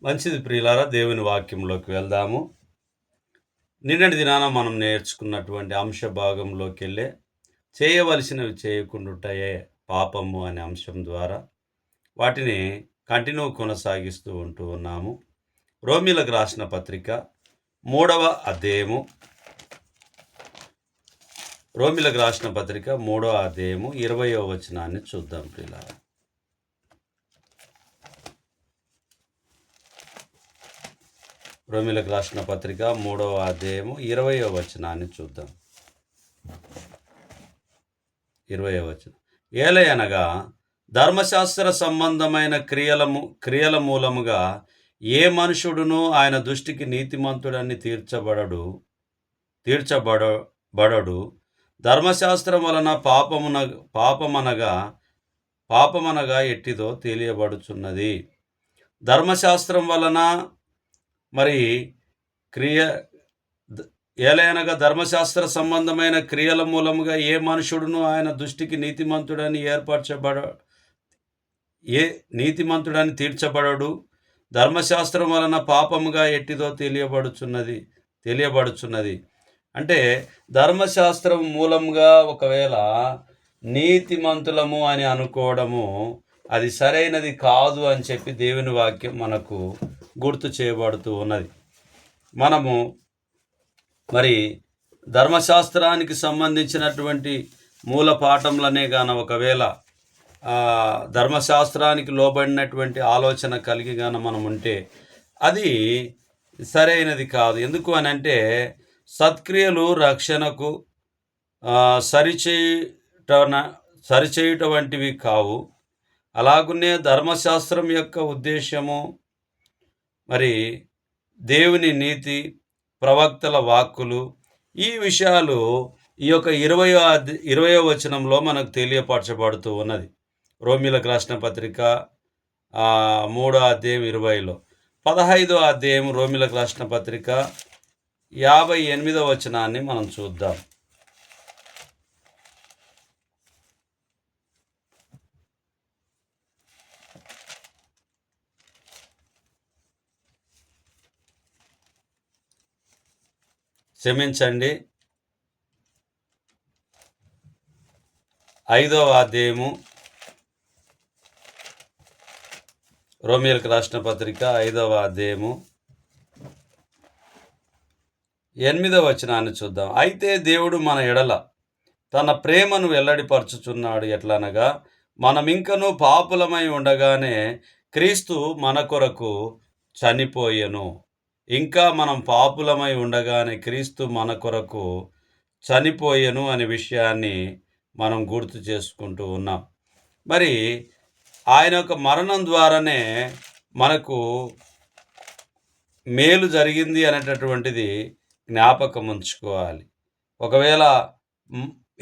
మంచిది ప్రియులారా, దేవుని వాక్యంలోకి వెళ్దాము. నిన్నటి దినాన మనం నేర్చుకున్నటువంటి అంశ భాగంలోకి వెళ్ళే చేయవలసినవి చేయకుండుటయే పాపము అనే అంశం ద్వారా వాటిని కంటిన్యూ కొనసాగిస్తూ ఉంటూ ఉన్నాము. రోమీలకు రాసిన పత్రిక 3వ అధ్యాయము రోమీలకు రాసిన పత్రిక 3వ అధ్యాయము 20వ వచనాన్ని చూద్దాం ప్రియులారా. రోమీలకు రాసిన పత్రిక 3వ అధ్యాయము 20వ వచనాన్ని చూద్దాం. 20వ వచనం. ఏలయనగా ధర్మశాస్త్ర సంబంధమైన క్రియల మూలముగా ఏ మనుషుడును ఆయన దృష్టికి నీతిమంతుడని తీర్చబడడు. ధర్మశాస్త్రం వలన పాపమనగా ఎట్టిదో తెలియబడుచున్నది. ధర్మశాస్త్రం వలన మరి ఏలయనగా ధర్మశాస్త్ర సంబంధమైన క్రియల మూలముగా ఏ మనుషుడును ఆయన దృష్టికి నీతిమంతుడని తీర్చబడడు. ధర్మశాస్త్రం వలన పాపముగా ఎట్టిదో తెలియబడుచున్నది. అంటే ధర్మశాస్త్రం మూలంగా ఒకవేళ నీతిమంతులము అని అనుకోవడము అది సరైనది కాదు అని చెప్పి దేవుని వాక్యం మనకు గుర్తు చేయబడుతూ ఉన్నది. మనము మరి ధర్మశాస్త్రానికి సంబంధించినటువంటి మూల పాఠములనే గాన ఒకవేళ ధర్మశాస్త్రానికి లోబడినటువంటి ఆలోచన కలిగి గాన మనం ఉంటే అది సరైనది కాదు. ఎందుకు అని అంటే సత్క్రియలు రక్షణకు సరిచేయుట వంటివి కావు. అలాగునే ధర్మశాస్త్రం యొక్క ఉద్దేశము మరి దేవుని నీతి, ప్రవక్తల వాక్కులు, ఈ విషయాలు ఈ యొక్క 20వ వచనంలో మనకు తెలియపరచబడుతూ ఉన్నది. రోమీలకు రాసిన పత్రిక 3వ అధ్యాయం 20లో 15వ అధ్యాయం రోమీలకు రాసిన పత్రిక 58వ వచనాన్ని మనం చూద్దాం. క్షమించండి, 5వ అధ్యాయము రోమీలకు రాసిన పత్రిక 5వ అధ్యాయము 8వ వచనాన్ని చూద్దాం. అయితే దేవుడు మన ఎడల తన ప్రేమను వెల్లడిపరచుచున్నాడు. ఎట్లనగా మనమింకను పాపులమై ఉండగానే క్రీస్తు మన కొరకు చనిపోయెను. ఇంకా మనం పాపులమై ఉండగానే క్రీస్తు మన కొరకు చనిపోయెను అనే విషయాన్ని మనం గుర్తు చేసుకుంటూ ఉన్నాం. మరి ఆయన యొక్క మరణం ద్వారానే మనకు మేలు జరిగింది అనేటటువంటిది జ్ఞాపకం ఉంచుకోవాలి. ఒకవేళ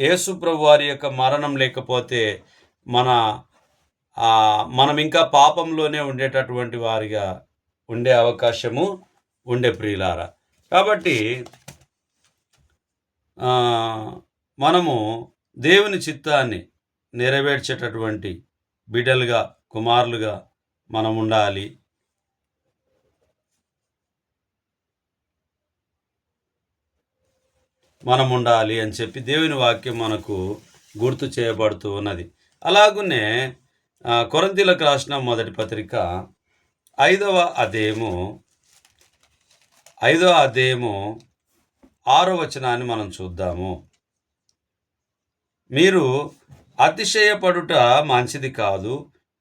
యేసు ప్రభు వారి యొక్క మరణం లేకపోతే మనం ఇంకా పాపంలోనే ఉండేటటువంటి వారిగా ఉండే అవకాశము ఉండే ప్రియులారా. కాబట్టి మనము దేవుని చిత్తాన్ని నెరవేర్చేటటువంటి బిడ్డలుగా, కుమారులుగా మనం ఉండాలి. అని చెప్పి దేవుని వాక్యం మనకు గుర్తు చేయబడుతూ ఉన్నది. అలాగునే కొరింథీయులకు రాసిన మొదటి పత్రిక 5వ అధ్యాయము 6వ వచనాన్ని మనం చూద్దాము. మీరు అతిశయపడుట మంచిది కాదు.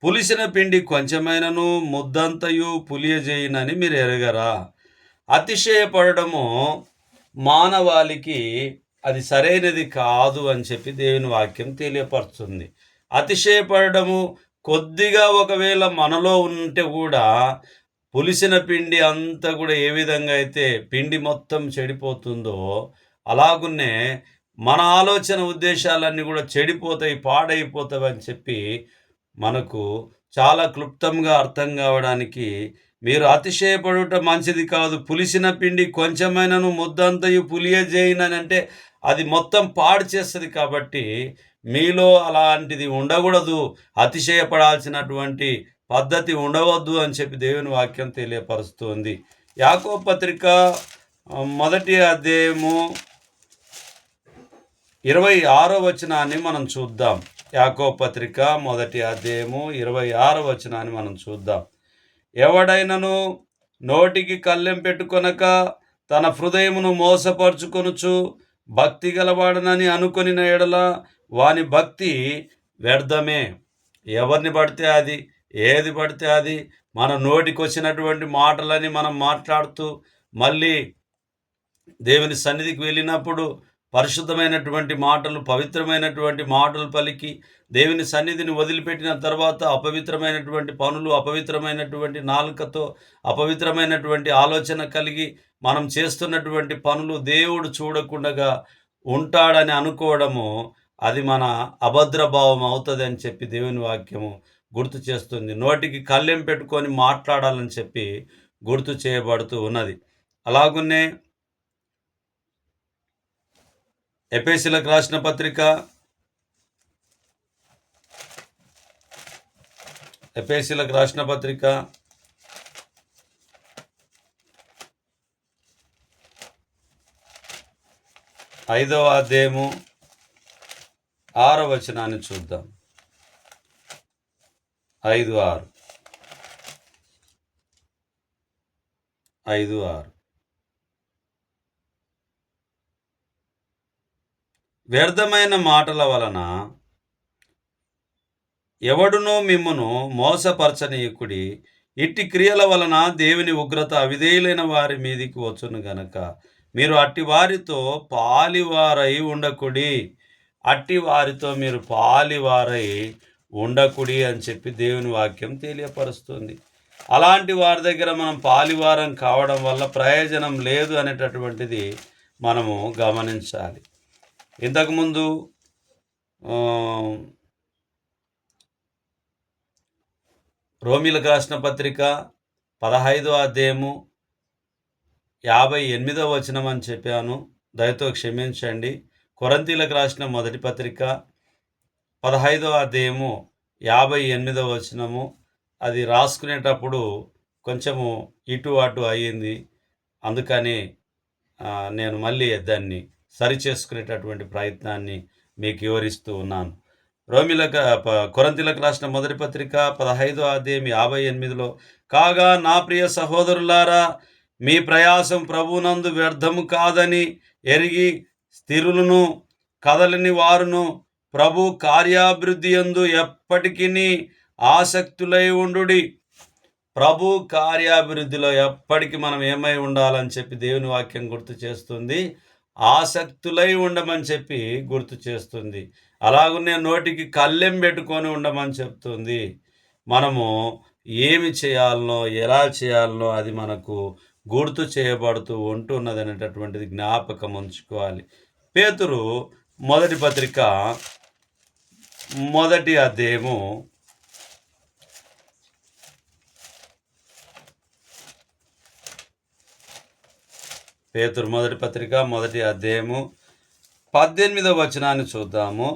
పులిసిన పిండి కొంచెమైనను ముద్దంతయు పులియజేయునని మీరు ఎరగరా? అతిశయపడము మానవాళికి అది సరైనది కాదు అని చెప్పి దేవుని వాక్యం తెలియపరుస్తుంది. అతిశయపడము కొద్దిగా ఒకవేళ మనలో ఉంటే కూడా పులిసిన పిండి అంతా కూడా ఏ విధంగా అయితే పిండి మొత్తం చెడిపోతుందో అలాగునే మన ఆలోచన ఉద్దేశాలన్నీ కూడా చెడిపోతాయి, పాడైపోతాయి అని చెప్పి మనకు చాలా క్లుప్తంగా అర్థం కావడానికి మీరు అతిశయపడుట మంచిది కాదు. పులిసిన పిండి కొంచెమైనను ముద్దంతయు పులియజేయనని అంటే అది మొత్తం పాడు చేస్తుంది. కాబట్టి మీలో అలాంటిది ఉండకూడదు. అతిశయపడాల్సినటువంటి పద్ధతి ఉండవద్దు అని చెప్పి దేవుని వాక్యం తెలియపరుస్తుంది. యాకోబు పత్రిక మొదటి అధ్యాయము 26వ వచనాన్ని మనం చూద్దాం. యాకోబు పత్రిక మొదటి అధ్యాయము 26వ వచనాన్ని మనం చూద్దాం. ఎవడైనను నోటికి కళ్ళెం పెట్టుకొనక తన హృదయమును మోసపరుచుకొనుచు భక్తి గలవాడనని అనుకొనిన ఎడల వాని భక్తి వ్యర్థమే. ఎవరిని పడితే అది, ఏది పడితే అది, మన నోటికి వచ్చినటువంటి మాటలని మనం మాట్లాడుతూ మళ్ళీ దేవుని సన్నిధికి వెళ్ళినప్పుడు పరిశుద్ధమైనటువంటి మాటలు, పవిత్రమైనటువంటి మాటలు పలికి దేవుని సన్నిధిని వదిలిపెట్టిన తర్వాత అపవిత్రమైనటువంటి పనులు, అపవిత్రమైనటువంటి నాలుకతో, అపవిత్రమైనటువంటి ఆలోచన కలిగి మనం చేస్తున్నటువంటి పనులు దేవుడు చూడకుండా ఉంటాడని అనుకోవడము, అది మన అభద్రభావం అవుతుంది అని చెప్పి దేవుని వాక్యము గుర్తు చేస్తుంది. నోటికి కళ్ళెం పెట్టుకొని మాట్లాడాలని చెప్పి గుర్తు చేయబడుతూ ఉన్నది. అలాగున్నే ఎఫెసీయులకు రాసిన పత్రిక 5వ అధ్యాయము 6వ వచనాన్ని చూద్దాం. 5:6 వ్యర్థమైన మాటల వలన ఎవడునో మిమ్మును మోసపరచనీయకుడి. ఇట్టి క్రియల వలన దేవుని ఉగ్రత అవిధేయులైన వారి మీదికి వచ్చును గనక మీరు అట్టి వారితో పాలివారై ఉండకుడి. అట్టి వారితో మీరు పాలివారై ఉండకుడి అని చెప్పి దేవుని వాక్యం తెలియపరుస్తుంది. అలాంటి వారి దగ్గర మనం పాలివారం కావడం వల్ల ప్రయోజనం లేదు అనేటటువంటిది మనము గమనించాలి. ఇంతకుముందు రోమీలకు రాసిన పత్రిక 15వ అధ్యాయము 58వ వచనం అని చెప్పాను, దయతో క్షమించండి. కొరింథీయులకు రాసిన మొదటి పత్రిక 15వ అధ్యాయము 58వ వచనము, అది రాసుకునేటప్పుడు కొంచెము ఇటు అటు అయ్యింది. అందుకని నేను మళ్ళీ దాన్ని సరిచేసుకునేటటువంటి ప్రయత్నాన్ని మీకు వివరిస్తూ ఉన్నాను. కొరింథీయులకు రాసిన మొదటి పత్రిక 15వ అధ్యాయం 58లో, కాగా నా ప్రియ సహోదరులారా, మీ ప్రయాసం ప్రభువునందు వ్యర్థము కాదని ఎరిగి స్థిరులను కదలని వారును ప్రభు కార్యాభివృద్ధి యందు ఎప్పటికీ ఆసక్తులై ఉండుడి. ప్రభు కార్యాభివృద్ధిలో ఎప్పటికీ మనం ఏమై ఉండాలని చెప్పి దేవుని వాక్యం గుర్తు చేస్తుంది. ఆసక్తులై ఉండమని చెప్పి గుర్తు చేస్తుంది. అలాగనే నోటికి కళ్ళెం పెట్టుకొని ఉండమని చెప్తుంది. మనము ఏమి చేయాలనో, ఎలా చేయాలనో అది మనకు గుర్తు చేయబడుతూ ఉంటున్నది అనేటటువంటిది జ్ఞాపకం ఉంచుకోవాలి. పేతురు మొదటి పత్రిక మొదటి అధ్యాయము 18వ వచనాన్ని చూద్దాము.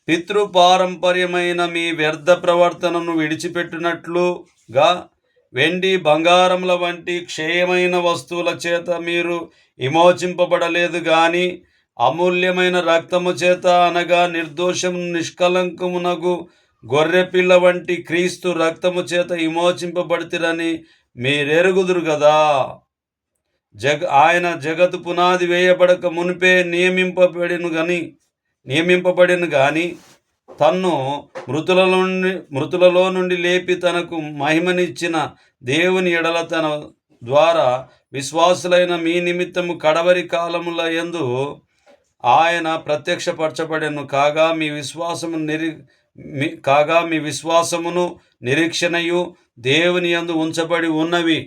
పితృపారంపర్యమైన మీ వ్యర్థ ప్రవర్తనను విడిచిపెట్టినట్లుగా వెండి బంగారముల వంటి క్షయమైన వస్తువుల చేత మీరు విమోచింపబడలేదు గాని అమూల్యమైన రక్తము చేత, అనగా నిర్దోషము నిష్కలంకమునగు గొర్రెపిల్ల వంటి క్రీస్తు రక్తము చేత విమోచింపబడితిరని మీరెరుగుదురు కదా. ఆయన జగత్తు పునాది వేయబడక మునిపే నియమింపబడిను గాని తన్ను మృతులలో నుండి లేపి తనకు మహిమనిచ్చిన దేవుని ఎడల తన ద్వారా విశ్వాసులైన మీ నిమిత్తము కడవరి కాలముల యందు ఆయన ప్రత్యక్షపరచబడెను. కాగా మీ విశ్వాసమును నిరీక్షణయు దేవుని యందు ఉంచబడి ఉన్నవి.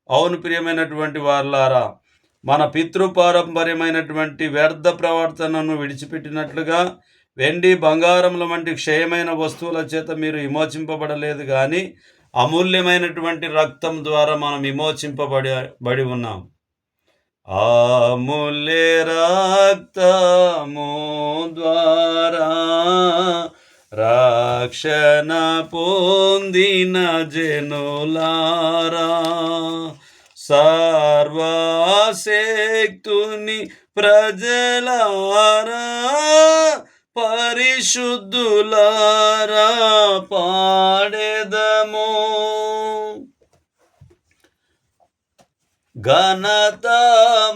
అవును ప్రియమైనటువంటి వారులారా, మన పితృపారంపర్యమైనటువంటి వ్యర్థ ప్రవర్తనను విడిచిపెట్టినట్లుగా వెండి బంగారముల వంటి క్షయమైన వస్తువుల చేత మీరు విమోచింపబడలేదు కానీ అమూల్యమైనటువంటి రక్తం ద్వారా మనం విమోచింపబడి ఉన్నాం. అమూల్య రక్తము ద్వారా రక్షణ పొందిన జనులారా, సర్వశక్తుని ప్రజలారా, పరిశుద్ధులారా పాడెదము. ఘనత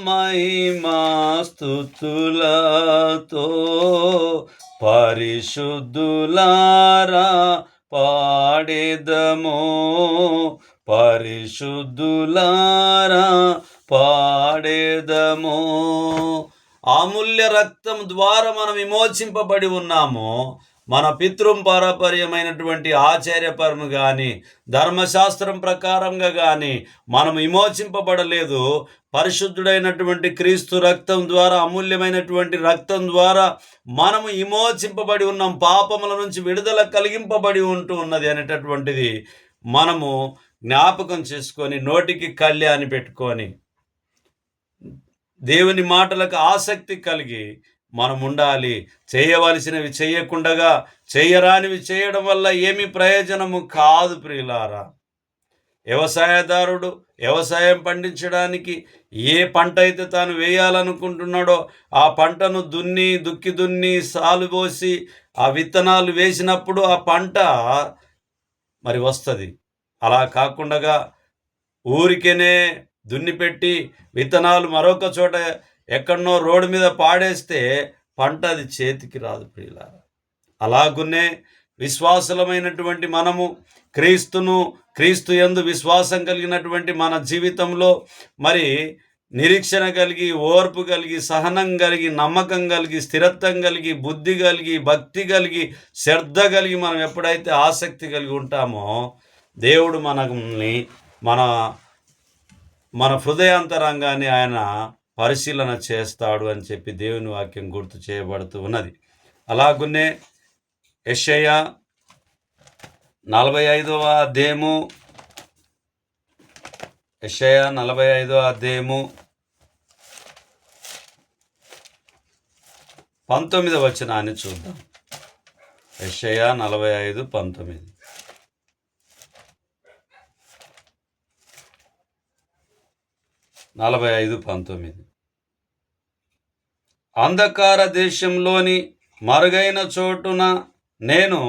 మహిమా స్తుతులతో పరిశుద్ధులారా పాడెదము, పరిశుద్ధులారా పాడెదము. అమూల్య రక్తం ద్వారా మనం విమోచింపబడి ఉన్నాము. మన పితృపారపర్యమైనటువంటి ఆచార్యపరము కానీ ధర్మశాస్త్రం ప్రకారంగా కానీ మనం విమోచింపబడలేదు. పరిశుద్ధుడైనటువంటి క్రీస్తు రక్తం ద్వారా, అమూల్యమైనటువంటి రక్తం ద్వారా మనము విమోచింపబడి ఉన్నాం. పాపముల నుంచి విడుదల కలిగింపబడి ఉంటూ ఉన్నది అనేటటువంటిది మనము జ్ఞాపకం చేసుకొని, నోటికి కళ్యాణి పెట్టుకొని, దేవుని మాటలకు ఆసక్తి కలిగి మనం ఉండాలి. చేయవలసినవి చేయకుండగా చేయరానివి చేయడం వల్ల ఏమి ప్రయోజనము కాదు ప్రియులారా. వ్యవసాయదారుడు వ్యవసాయం పండించడానికి ఏ పంట అయితే తాను వేయాలనుకుంటున్నాడో ఆ పంటను దున్ని సాలు పోసి ఆ విత్తనాలు వేసినప్పుడు ఆ పంట మరి వస్తుంది. అలా కాకుండా ఊరికేనే దున్నిపెట్టి విత్తనాలు మరొక చోట ఎక్కడనో రోడ్డు మీద పాడేస్తే పంట అది చేతికి రాదు ప్రియులారా. అలాగునే విశ్వాసులమైనటువంటి మనము క్రీస్తు యందు విశ్వాసం కలిగినటువంటి మన జీవితంలో మరి నిరీక్షణ కలిగి, ఓర్పు కలిగి, సహనం కలిగి, నమ్మకం కలిగి, స్థిరత్వం కలిగి, బుద్ధి కలిగి, భక్తి కలిగి, శ్రద్ధ కలిగి మనం ఎప్పుడైతే ఆసక్తి కలిగి ఉంటామో దేవుడు మనల్ని మన హృదయాంతరంగాన్ని ఆయన పరిశీలన చేస్తాడు అని చెప్పి దేవుని వాక్యం గుర్తు చేయబడుతూ ఉన్నది. అలాగునే యెషయా 45వ అధ్యాయము 19వ వచనాన్ని చూద్దాం. యెషయా 45:19. అంధకార దేశంలోని మరుగైన చోటున నేను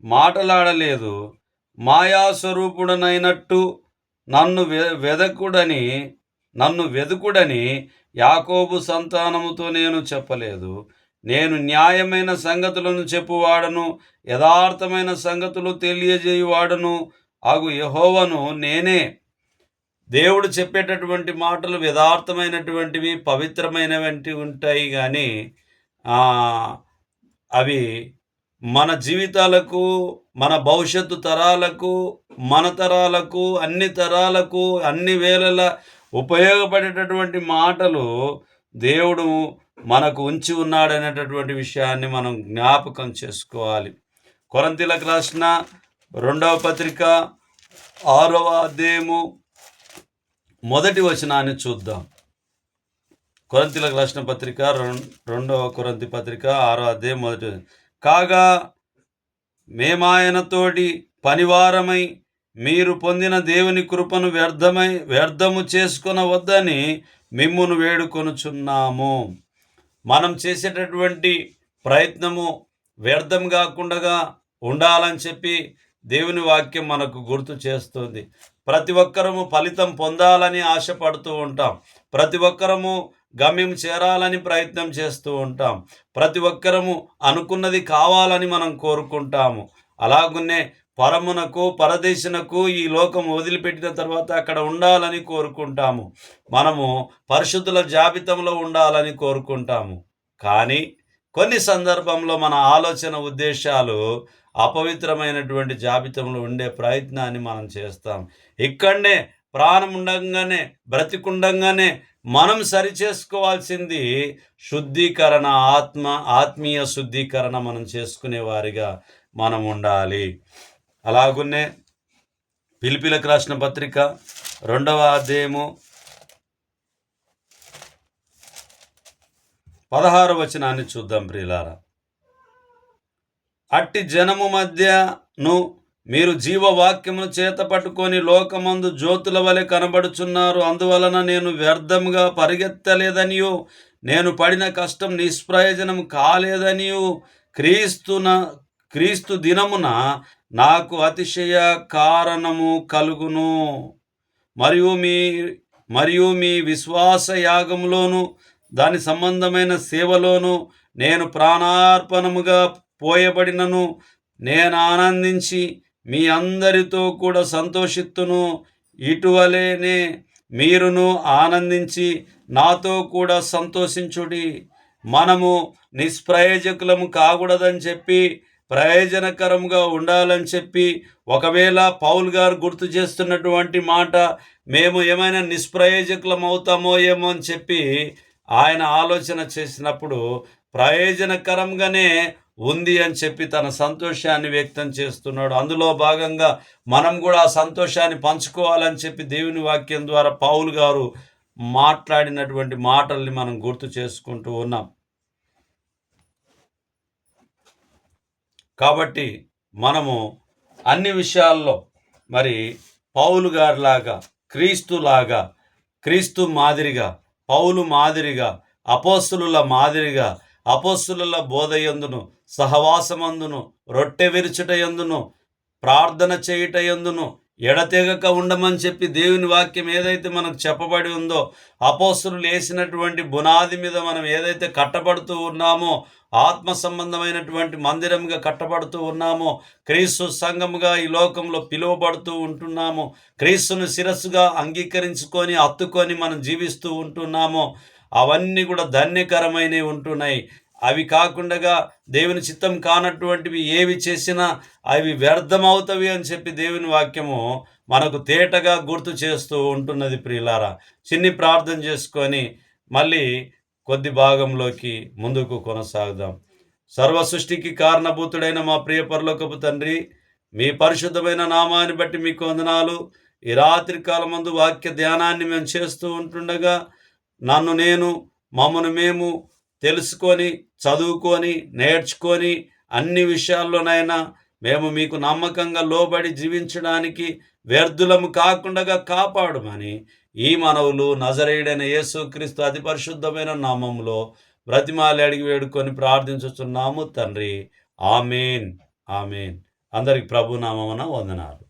మాటలాడలేదు. మాయాస్వరూపుడనైనట్టు నన్ను వెదుకుడని యాకోబు సంతానముతో నేను చెప్పలేదు. నేను న్యాయమైన సంగతులను చెప్పువాడను, యథార్థమైన సంగతులు తెలియజేయువాడను అగు యెహోవాను నేనే. దేవుడు చెప్పేటటువంటి మాటలు యథార్థమైనటువంటివి, పవిత్రమైనవంటి ఉంటాయి. కానీ అవి మన జీవితాలకు, మన భవిష్యత్తు తరాలకు, మన తరాలకు, అన్ని తరాలకు, అన్ని వేళలా ఉపయోగపడేటటువంటి మాటలు దేవుడు మనకు ఉంచి ఉన్నాడనేటటువంటి విషయాన్ని మనం జ్ఞాపకం చేసుకోవాలి. కొరింథీయులకు రాసిన 2వ పత్రిక 6వ అధ్యాయము 1వ వచనాన్ని చూద్దాం. కొరింథీయులకు రాసిన పత్రిక 2వ కొరింథీ పత్రిక 6వ అధ్యాయం 1వ. కాగా మేమాయనతోటి పనివారమై మీరు పొందిన దేవుని కృపను వ్యర్థము చేసుకొనవద్దని మిమ్మును వేడుకొనుచున్నాము. మనం చేసేటటువంటి ప్రయత్నము వ్యర్థం కాకుండా ఉండాలని చెప్పి దేవుని వాక్యం మనకు గుర్తు చేస్తుంది. ప్రతి ఒక్కరము ఫలితం పొందాలని ఆశపడుతూ ఉంటాం. ప్రతి ఒక్కరము గమ్యం చేరాలని ప్రయత్నం చేస్తూ ఉంటాం. ప్రతి ఒక్కరము అనుకున్నది కావాలని మనం కోరుకుంటాము. అలాగునే పరమునకు, పరదేశునకు, ఈ లోకం వదిలిపెట్టిన తర్వాత అక్కడ ఉండాలని కోరుకుంటాము. మనము పరిశుద్ధుల జాబితాలో ఉండాలని కోరుకుంటాము. కానీ కొన్ని సందర్భంలో మన ఆలోచన, ఉద్దేశాలు అపవిత్రమైనటువంటి జాబితాలో ఉండే ప్రయత్నాన్ని మనం చేస్తాం. ఇక్కడనే ప్రాణం ఉండంగానే, బ్రతికుండంగానే మనం సరిచేసుకోవాల్సింది శుద్ధీకరణ, ఆత్మీయ శుద్ధీకరణ మనం చేసుకునే వారిగా మనం ఉండాలి. అలాగునే ఫిలిప్పీలకు రాసిన పత్రిక 2వ అధ్యాయము 16వ వచనాన్ని చూద్దాం ప్రియులారా. అట్టి జనము మధ్యను మీరు జీవవాక్యమును చేత పట్టుకొని లోకమందు జ్యోతుల వలె కనబడుచున్నారు. అందువలన నేను వ్యర్థముగా పరిగెత్తలేదనియు, నేను పడిన కష్టం నిష్ప్రయోజనం కాలేదనియు, క్రీస్తున క్రీస్తు దినమున నాకు అతిశయ కారణము కలుగును. మరియు మీ మరియు మీ విశ్వాస యాగములోను దాని సంబంధమైన సేవలోను నేను ప్రాణార్పణముగా పోయబడినను నేను ఆనందించి మీ అందరితో కూడా సంతోషిత్తును. ఇటువలేనే మీరును ఆనందించి నాతో కూడా సంతోషించుడి. మనము నిష్ప్రయోజకులము కాకూడదని చెప్పి, ప్రయోజనకరంగా ఉండాలని చెప్పి, ఒకవేళ పౌలు గారు గుర్తు చేస్తున్నటువంటి మాట, మేము ఏమైనా నిష్ప్రయోజకులం అవుతామో ఏమో అని చెప్పి ఆయన ఆలోచన చేసినప్పుడు ప్రయోజనకరంగానే ఉంది అని చెప్పి తన సంతోషాన్ని వ్యక్తం చేస్తున్నాడు. అందులో భాగంగా మనం కూడా ఆ సంతోషాన్ని పంచుకోవాలని చెప్పి దేవుని వాక్యం ద్వారా పౌలు గారు మాట్లాడినటువంటి మాటల్ని మనం గుర్తు చేసుకుంటూ ఉన్నాం. కాబట్టి మనము అన్ని విషయాల్లో మరి పౌలు గారిలాగా, క్రీస్తులాగా, క్రీస్తు మాదిరిగా, పౌలు మాదిరిగా, అపోస్తులుల మాదిరిగా, అపోస్తులుల బోధయందును, సహవాసమందును, రొట్టె విరుచుటయందును, ప్రార్థన చేయుటయందును ఎడతెగక ఉండమని చెప్పి దేవుని వాక్యం ఏదైతే మనకు చెప్పబడి ఉందో, అపోస్తులు వేసినటువంటి బునాది మీద మనం ఏదైతే కట్టబడుతూ ఉన్నామో, ఆత్మ సంబంధమైనటువంటి మందిరంగా కట్టబడుతూ ఉన్నామో, క్రీస్తు సంఘముగా ఈ లోకంలో పిలువబడుతూ ఉంటున్నాము, క్రీస్తును శిరస్సుగా అంగీకరించుకొని హత్తుకొని మనం జీవిస్తూ ఉంటున్నామో, అవన్నీ కూడా ధన్యకరమైనవి ఉంటున్నాయి. అవి కాకుండా దేవుని చిత్తం కానటువంటివి ఏవి చేసినా అవి వ్యర్థమవుతవి అని చెప్పి దేవుని వాక్యము మనకు తేటగా గుర్తు చేస్తూ ఉంటున్నది. ప్రియులారా, చిన్ని ప్రార్థన చేసుకొని మళ్ళీ కొద్ది భాగంలోకి ముందుకు కొనసాగుదాం. సర్వ సృష్టికి కారణభూతుడైన మా ప్రియ పరలోకపు తండ్రి, మీ పరిశుద్ధమైన నామాన్ని బట్టి మీకు వందనాలు. ఈ రాత్రి కాలమందు వాక్య ధ్యానాన్ని మేము చేస్తూ ఉంటుండగా మమ్మను మేము తెలుసుకొని, చదువుకొని, నేర్చుకొని అన్ని విషయాల్లోనైనా మేము మీకు నమ్మకంగా లోబడి జీవించడానికి వ్యర్థులము కాకుండా కాపాడుమని ఈ మనవులు నజరేయుడైన యేసుక్రీస్తు అతి పరిశుద్ధమైన నామములో బ్రతిమాలి అడిగి వేడుకొని ప్రార్థించుచున్నాము తండ్రి. ఆమేన్, ఆమేన్. అందరికి ప్రభు నామమున వందనాలు.